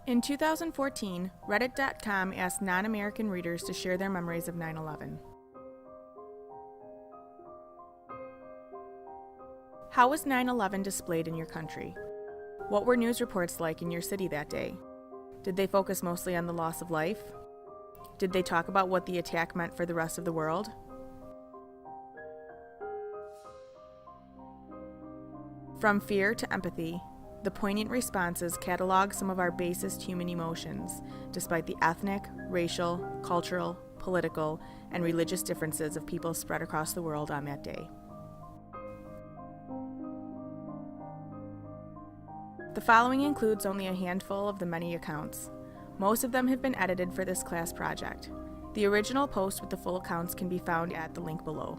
In 2014, Reddit.com asked non-American readers to share their memories of 9/11. How was 9/11 displayed in your country? What were news reports like in your city that day? Did they focus mostly on the loss of life? Did they talk about what the attack meant for the rest of the world? From fear to empathy, the poignant responses catalog some of our basest human emotions, despite the ethnic, racial, cultural, political, and religious differences of people spread across the world on that day. The following includes only a handful of the many accounts. Most of them have been edited for this class project. The original post with the full accounts can be found at the link below.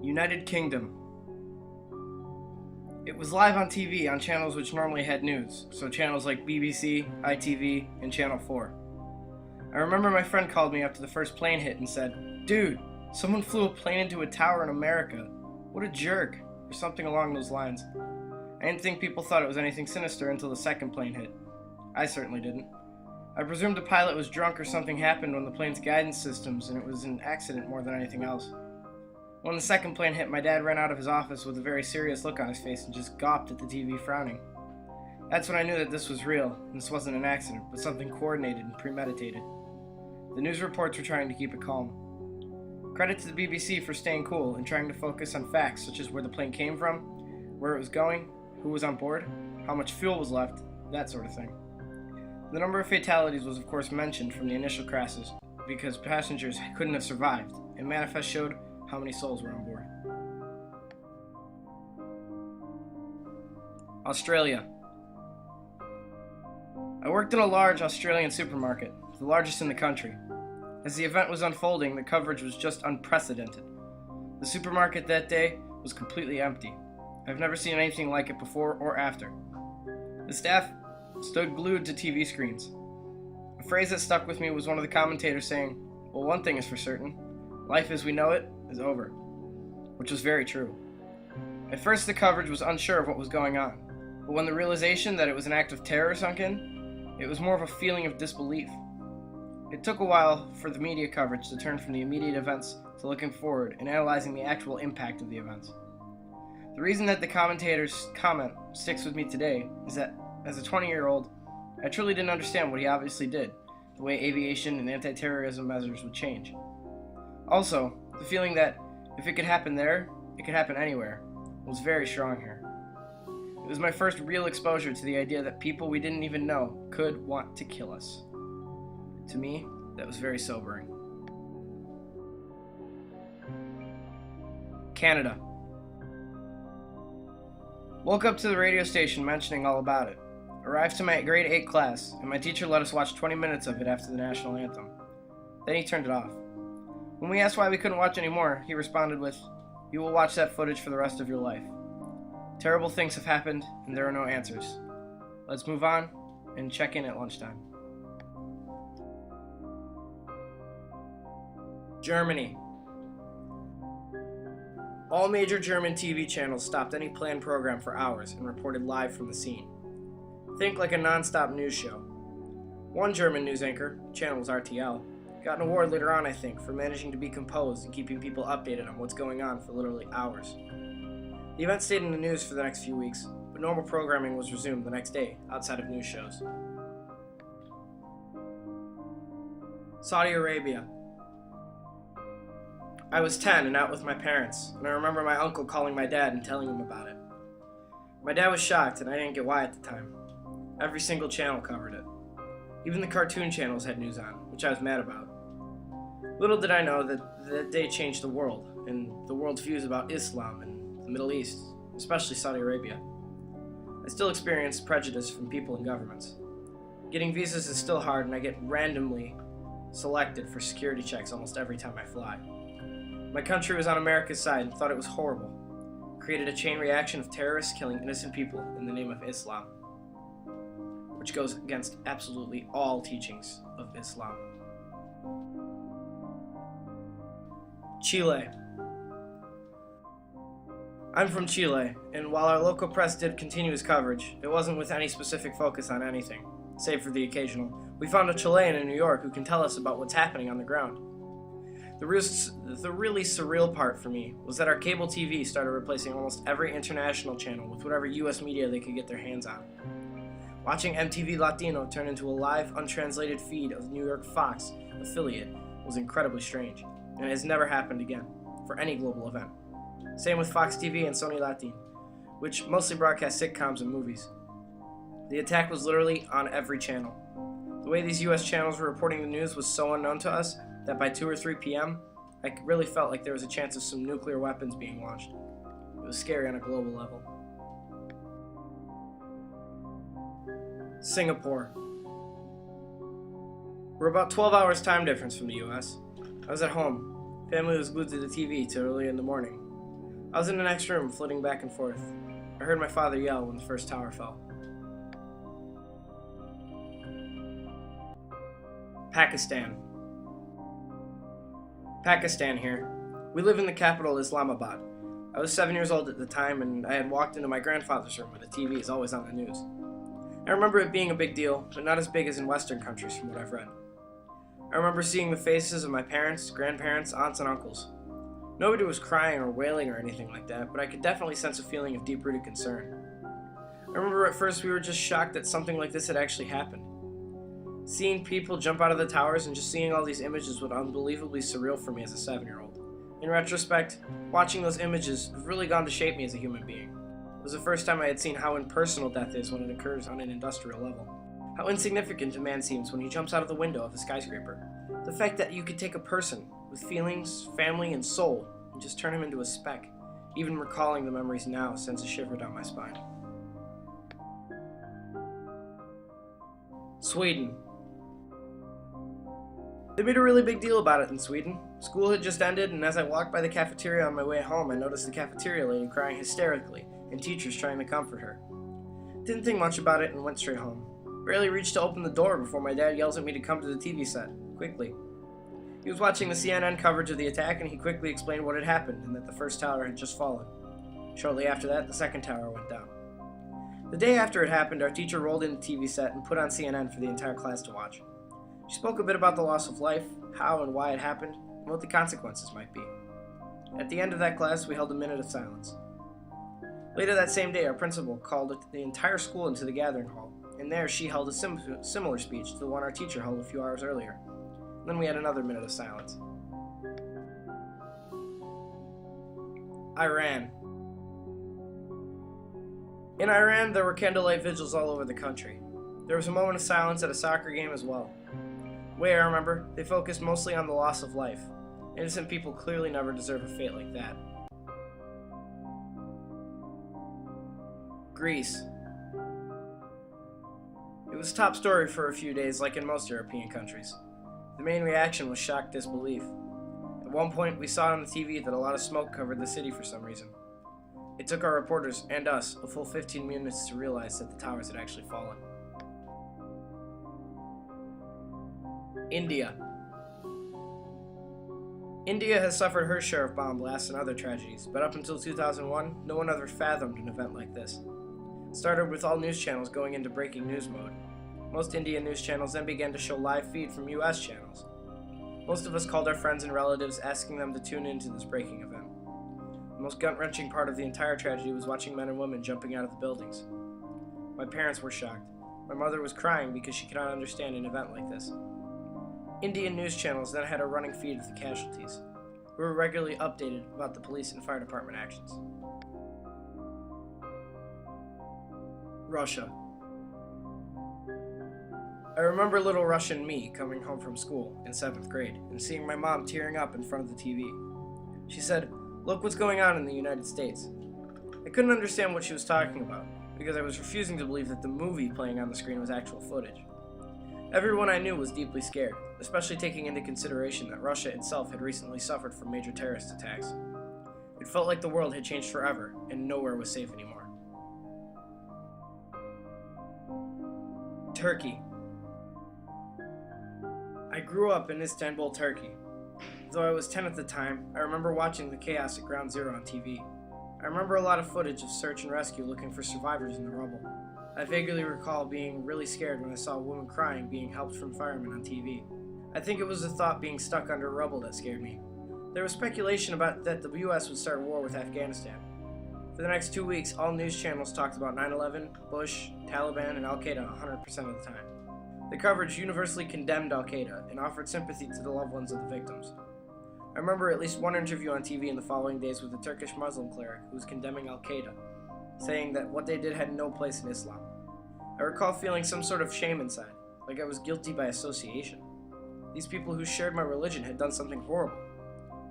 United Kingdom. It was live on TV on channels which normally had news, so channels like BBC, ITV, and Channel 4. I remember my friend called me after the first plane hit and said, "Dude, someone flew a plane into a tower in America. What a jerk," or something along those lines. I didn't think people thought it was anything sinister until the second plane hit. I certainly didn't. I presumed the pilot was drunk or something happened on the plane's guidance systems and it was an accident more than anything else. When the second plane hit, my dad ran out of his office with a very serious look on his face and just gawped at the TV, frowning. That's when I knew that this was real, and this wasn't an accident, but something coordinated and premeditated. The news reports were trying to keep it calm. Credit to the BBC for staying cool and trying to focus on facts such as where the plane came from, where it was going, who was on board, how much fuel was left, that sort of thing. The number of fatalities was of course mentioned from the initial crashes because passengers couldn't have survived, and manifest showed how many souls were on board. Australia. I worked in a large Australian supermarket, the largest in the country. As the event was unfolding, the coverage was just unprecedented. The supermarket that day was completely empty. I've never seen anything like it before or after. The staff stood glued to TV screens. A phrase that stuck with me was one of the commentators saying, "Well, one thing is for certain, life as we know it is over," which was very true. At first the coverage was unsure of what was going on, but when the realization that it was an act of terror sunk in, it was more of a feeling of disbelief. It took a while for the media coverage to turn from the immediate events to looking forward and analyzing the actual impact of the events. The reason that the commentator's comment sticks with me today is that, as a 20-year-old, I truly didn't understand what he obviously did, the way aviation and anti-terrorism measures would change. Also, the feeling that if it could happen there, it could happen anywhere, was very strong here. It was my first real exposure to the idea that people we didn't even know could want to kill us. To me, that was very sobering. Canada. Woke up to the radio station mentioning all about it. Arrived to my grade 8 class, and my teacher let us watch 20 minutes of it after the national anthem. Then he turned it off. When we asked why we couldn't watch anymore, he responded with, "You will watch that footage for the rest of your life. Terrible things have happened, and there are no answers. Let's move on and check in at lunchtime." Germany. All major German TV channels stopped any planned program for hours and reported live from the scene. Think like a non-stop news show. One German news anchor, channel was RTL, got an award later on, I think, for managing to be composed and keeping people updated on what's going on for literally hours. The event stayed in the news for the next few weeks, but normal programming was resumed the next day, outside of news shows. Saudi Arabia. I was 10 and out with my parents, and I remember my uncle calling my dad and telling him about it. My dad was shocked, and I didn't get why at the time. Every single channel covered it. Even the cartoon channels had news on, which I was mad about. Little did I know that day changed the world, and the world's views about Islam and the Middle East, especially Saudi Arabia. I still experience prejudice from people and governments. Getting visas is still hard, and I get randomly selected for security checks almost every time I fly. My country was on America's side and thought it was horrible. Created a chain reaction of terrorists killing innocent people in the name of Islam, which goes against absolutely all teachings of Islam. Chile. I'm from Chile, and while our local press did continuous coverage, it wasn't with any specific focus on anything, save for the occasional. We found a Chilean in New York who can tell us about what's happening on the ground. The really surreal part for me was that our cable TV started replacing almost every international channel with whatever US media they could get their hands on. Watching MTV Latino turn into a live, untranslated feed of the New York Fox affiliate was incredibly strange, and it has never happened again, for any global event. Same with Fox TV and Sony Latin, which mostly broadcast sitcoms and movies. The attack was literally on every channel. The way these US channels were reporting the news was so unknown to us that by 2 or 3 p.m., I really felt like there was a chance of some nuclear weapons being launched. It was scary on a global level. Singapore. We're about 12 hours time difference from the US. I was at home. Family was glued to the TV till early in the morning. I was in the next room, flitting back and forth. I heard my father yell when the first tower fell. Pakistan here. We live in the capital, Islamabad. I was 7 years old at the time, and I had walked into my grandfather's room where the TV is always on the news. I remember it being a big deal, but not as big as in Western countries from what I've read. I remember seeing the faces of my parents, grandparents, aunts, and uncles. Nobody was crying or wailing or anything like that, but I could definitely sense a feeling of deep-rooted concern. I remember at first we were just shocked that something like this had actually happened. Seeing people jump out of the towers and just seeing all these images was unbelievably surreal for me as a 7-year-old. In retrospect, watching those images have really gone to shape me as a human being. It was the first time I had seen how impersonal death is when it occurs on an industrial level. How insignificant a man seems when he jumps out of the window of a skyscraper. The fact that you could take a person with feelings, family, and soul and just turn him into a speck. Even recalling the memories now sends a shiver down my spine. Sweden. They made a really big deal about it in Sweden. School had just ended, and as I walked by the cafeteria on my way home, I noticed the cafeteria lady crying hysterically, and teachers trying to comfort her. Didn't think much about it and went straight home. Barely reached to open the door before my dad yells at me to come to the TV set, quickly. He was watching the CNN coverage of the attack, and he quickly explained what had happened and that the first tower had just fallen. Shortly after that, the second tower went down. The day after it happened, our teacher rolled in the TV set and put on CNN for the entire class to watch. She spoke a bit about the loss of life, how and why it happened, and what the consequences might be. At the end of that class, we held a minute of silence. Later that same day, our principal called the entire school into the gathering hall, and there she held a similar speech to the one our teacher held a few hours earlier. Then we had another minute of silence. Iran. In Iran, there were candlelight vigils all over the country. There was a moment of silence at a soccer game as well. The way I remember, they focused mostly on the loss of life. Innocent people clearly never deserve a fate like that. Greece. It was top story for a few days, like in most European countries. The main reaction was shocked disbelief. At one point, we saw on the TV that a lot of smoke covered the city for some reason. It took our reporters, and us, a full 15 minutes to realize that the towers had actually fallen. India. India has suffered her share of bomb blasts and other tragedies, but up until 2001, no one ever fathomed an event like this. It started with all news channels going into breaking news mode. Most Indian news channels then began to show live feed from US channels. Most of us called our friends and relatives asking them to tune into this breaking event. The most gut-wrenching part of the entire tragedy was watching men and women jumping out of the buildings. My parents were shocked. My mother was crying because she could not understand an event like this. Indian news channels then had a running feed of the casualties. We were regularly updated about the police and fire department actions. Russia. I remember little Russian me coming home from school in 7th grade and seeing my mom tearing up in front of the TV. She said, "Look what's going on in the United States." I couldn't understand what she was talking about because I was refusing to believe that the movie playing on the screen was actual footage. Everyone I knew was deeply scared, especially taking into consideration that Russia itself had recently suffered from major terrorist attacks. It felt like the world had changed forever and nowhere was safe anymore. Turkey. I grew up in Istanbul, Turkey. Though I was 10 at the time, I remember watching the chaos at Ground Zero on TV. I remember a lot of footage of search and rescue looking for survivors in the rubble. I vaguely recall being really scared when I saw a woman crying being helped from firemen on TV. I think it was the thought being stuck under rubble that scared me. There was speculation about that the US would start a war with Afghanistan. For the next 2 weeks, all news channels talked about 9/11, Bush, Taliban, and Al-Qaeda 100% of the time. The coverage universally condemned Al-Qaeda and offered sympathy to the loved ones of the victims. I remember at least one interview on TV in the following days with a Turkish Muslim cleric who was condemning Al-Qaeda, saying that what they did had no place in Islam. I recall feeling some sort of shame inside, like I was guilty by association. These people who shared my religion had done something horrible.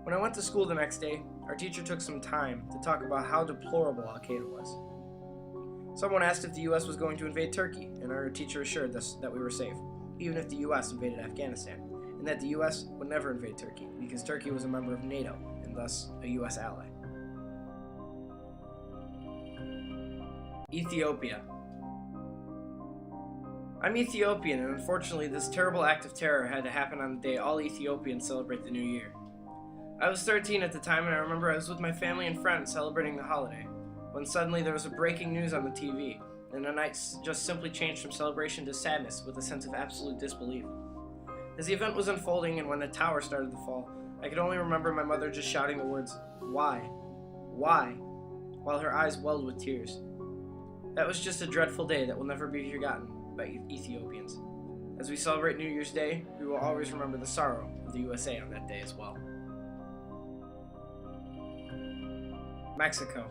When I went to school the next day, our teacher took some time to talk about how deplorable Al-Qaeda was. Someone asked if the US was going to invade Turkey, and our teacher assured us that we were safe, even if the US invaded Afghanistan, and that the US would never invade Turkey, because Turkey was a member of NATO, and thus a US ally. Ethiopia. I'm Ethiopian, and unfortunately this terrible act of terror had to happen on the day all Ethiopians celebrate the new year. I was 13 at the time, and I remember I was with my family and friends celebrating the holiday, when suddenly there was a breaking news on the TV, and the night just simply changed from celebration to sadness with a sense of absolute disbelief. As the event was unfolding and when the tower started to fall, I could only remember my mother just shouting the words, "Why? Why?" while her eyes welled with tears. That was just a dreadful day that will never be forgotten by Ethiopians. As we celebrate New Year's Day, we will always remember the sorrow of the USA on that day as well. Mexico.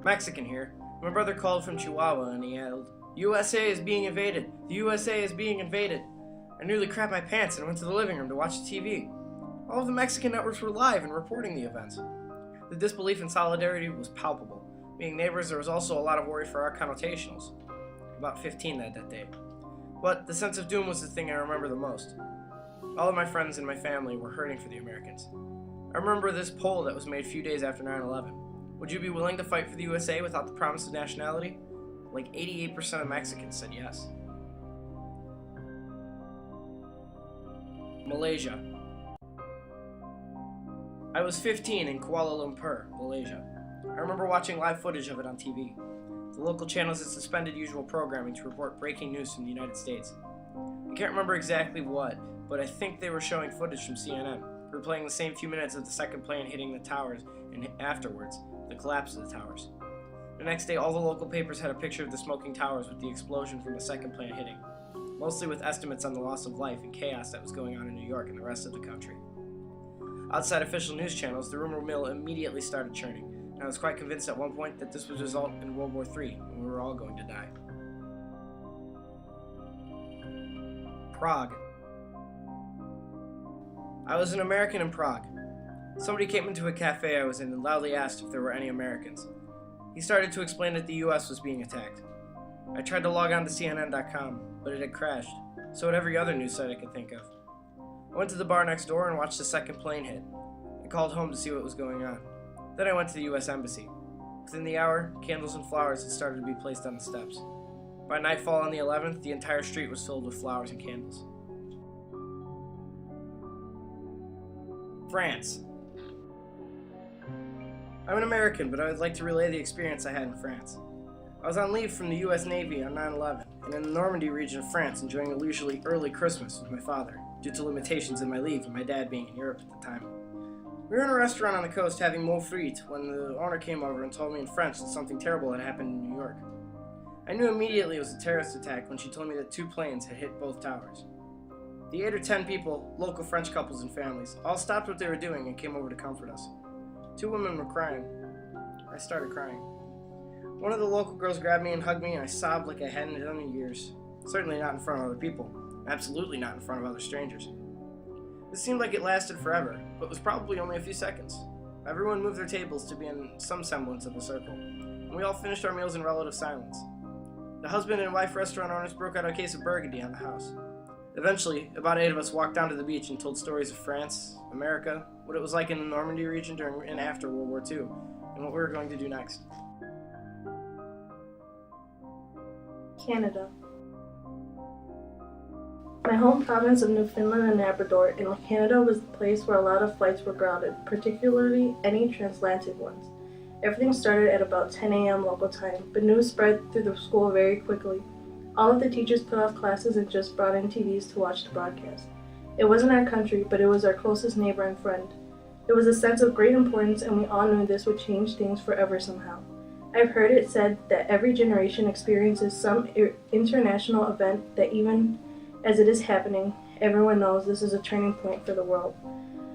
Mexican here. My brother called from Chihuahua and he yelled, "USA is being invaded! The USA is being invaded!" I nearly crapped my pants and went to the living room to watch the TV. All of the Mexican networks were live and reporting the events. The disbelief and solidarity was palpable. Being neighbors, there was also a lot of worry for our connotationals. About 15 that day. But the sense of doom was the thing I remember the most. All of my friends and my family were hurting for the Americans. I remember this poll that was made a few days after 9/11. Would you be willing to fight for the USA without the promise of nationality? Like 88% of Mexicans said yes. Malaysia. I was 15 in Kuala Lumpur, Malaysia. I remember watching live footage of it on TV. The local channels had suspended usual programming to report breaking news from the United States. I can't remember exactly what, but I think they were showing footage from CNN, replaying the same few minutes of the second plane hitting the towers and afterwards, the collapse of the towers. The next day, all the local papers had a picture of the smoking towers with the explosion from the second plane hitting, mostly with estimates on the loss of life and chaos that was going on in New York and the rest of the country. Outside official news channels, the rumor mill immediately started churning, and I was quite convinced at one point that this would result in World War III, and we were all going to die. Prague. I was an American in Prague. Somebody came into a cafe I was in and loudly asked if there were any Americans. He started to explain that the US was being attacked. I tried to log on to CNN.com, but it had crashed, so had every other news site I could think of. I went to the bar next door and watched the second plane hit. I called home to see what was going on. Then I went to the US Embassy. Within the hour, candles and flowers had started to be placed on the steps. By nightfall on the 11th, the entire street was filled with flowers and candles. France. I'm an American, but I would like to relay the experience I had in France. I was on leave from the US Navy on 9/11, and in the Normandy region of France enjoying a leisurely early Christmas with my father, due to limitations in my leave and my dad being in Europe at the time. We were in a restaurant on the coast having mot frite when the owner came over and told me in French that something terrible had happened in New York. I knew immediately it was a terrorist attack when she told me that 2 planes had hit both towers. The 8 or 10 people, local French couples and families, all stopped what they were doing and came over to comfort us. 2 women were crying. I started crying. One of the local girls grabbed me and hugged me, and I sobbed like I hadn't done in years. Certainly not in front of other people. Absolutely not in front of other strangers. This seemed like it lasted forever, but was probably only a few seconds. Everyone moved their tables to be in some semblance of a circle, and we all finished our meals in relative silence. The husband and wife restaurant owners broke out a case of Burgundy on the house. Eventually, about 8 of us walked down to the beach and told stories of France, America, what it was like in the Normandy region during and after World War II, and what we were going to do next. Canada. My home province of Newfoundland and Labrador in Canada was the place where a lot of flights were grounded, particularly any transatlantic ones. Everything started at about 10 a.m. local time, but news spread through the school very quickly. All of the teachers put off classes and just brought in TVs to watch the broadcast. It wasn't our country, but it was our closest neighbor and friend. It was a sense of great importance, and we all knew this would change things forever somehow. I've heard it said that every generation experiences some international event that even as it is happening, everyone knows this is a turning point for the world.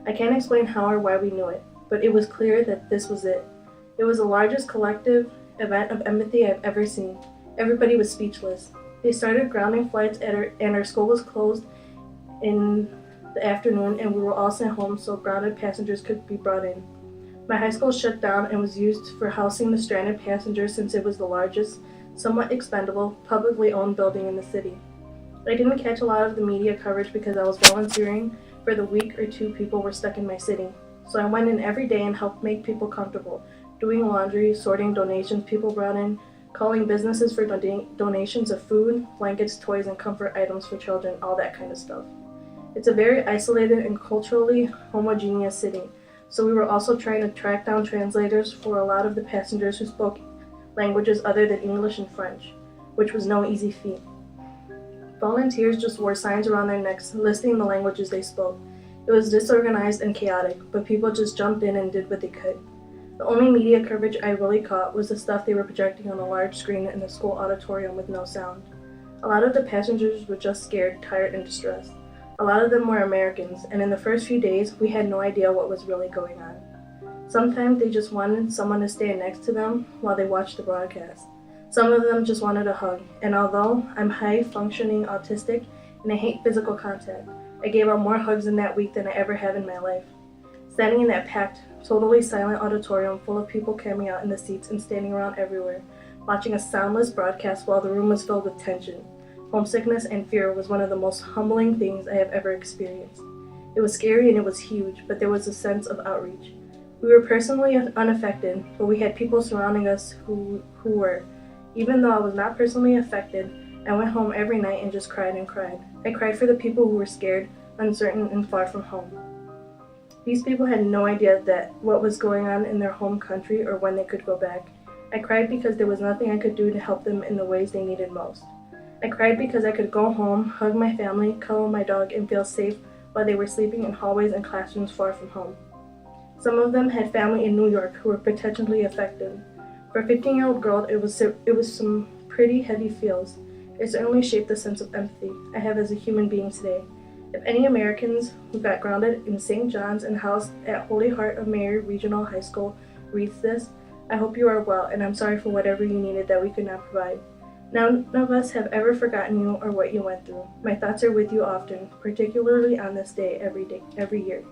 I can't explain how or why we knew it, but it was clear that this was it. It was the largest collective event of empathy I've ever seen. Everybody was speechless. They started grounding flights and our school was closed in the afternoon, and we were all sent home so grounded passengers could be brought in. My high school shut down and was used for housing the stranded passengers since it was the largest, somewhat expendable, publicly owned building in the city. I didn't catch a lot of the media coverage because I was volunteering for the week or two people were stuck in my city. So I went in every day and helped make people comfortable, doing laundry, sorting donations people brought in, calling businesses for donations of food, blankets, toys, and comfort items for children, all that kind of stuff. It's a very isolated and culturally homogeneous city, so we were also trying to track down translators for a lot of the passengers who spoke languages other than English and French, which was no easy feat. Volunteers just wore signs around their necks listing the languages they spoke. It was disorganized and chaotic, but people just jumped in and did what they could. The only media coverage I really caught was the stuff they were projecting on a large screen in the school auditorium with no sound. A lot of the passengers were just scared, tired, and distressed. A lot of them were Americans, and in the first few days, we had no idea what was really going on. Sometimes they just wanted someone to stand next to them while they watched the broadcast. Some of them just wanted a hug, and although I'm high-functioning autistic and I hate physical contact, I gave out more hugs in that week than I ever have in my life. Standing in that packed, totally silent auditorium full of people camping out in the seats and standing around everywhere, watching a soundless broadcast while the room was filled with tension, homesickness, and fear was one of the most humbling things I have ever experienced. It was scary and it was huge, but there was a sense of outreach. We were personally unaffected, but we had people surrounding us who were. Even though I was not personally affected, I went home every night and just cried and cried. I cried for the people who were scared, uncertain, and far from home. These people had no idea that what was going on in their home country or when they could go back. I cried because there was nothing I could do to help them in the ways they needed most. I cried because I could go home, hug my family, cuddle my dog, and feel safe while they were sleeping in hallways and classrooms far from home. Some of them had family in New York who were potentially affected. For a 15-year-old girl, it was some pretty heavy feels. It certainly shaped the sense of empathy I have as a human being today. If any Americans who got grounded in St. John's and housed at Holy Heart of Mary Regional High School reads this, I hope you are well, and I'm sorry for whatever you needed that we could not provide. None of us have ever forgotten you or what you went through. My thoughts are with you often, particularly on this day every year.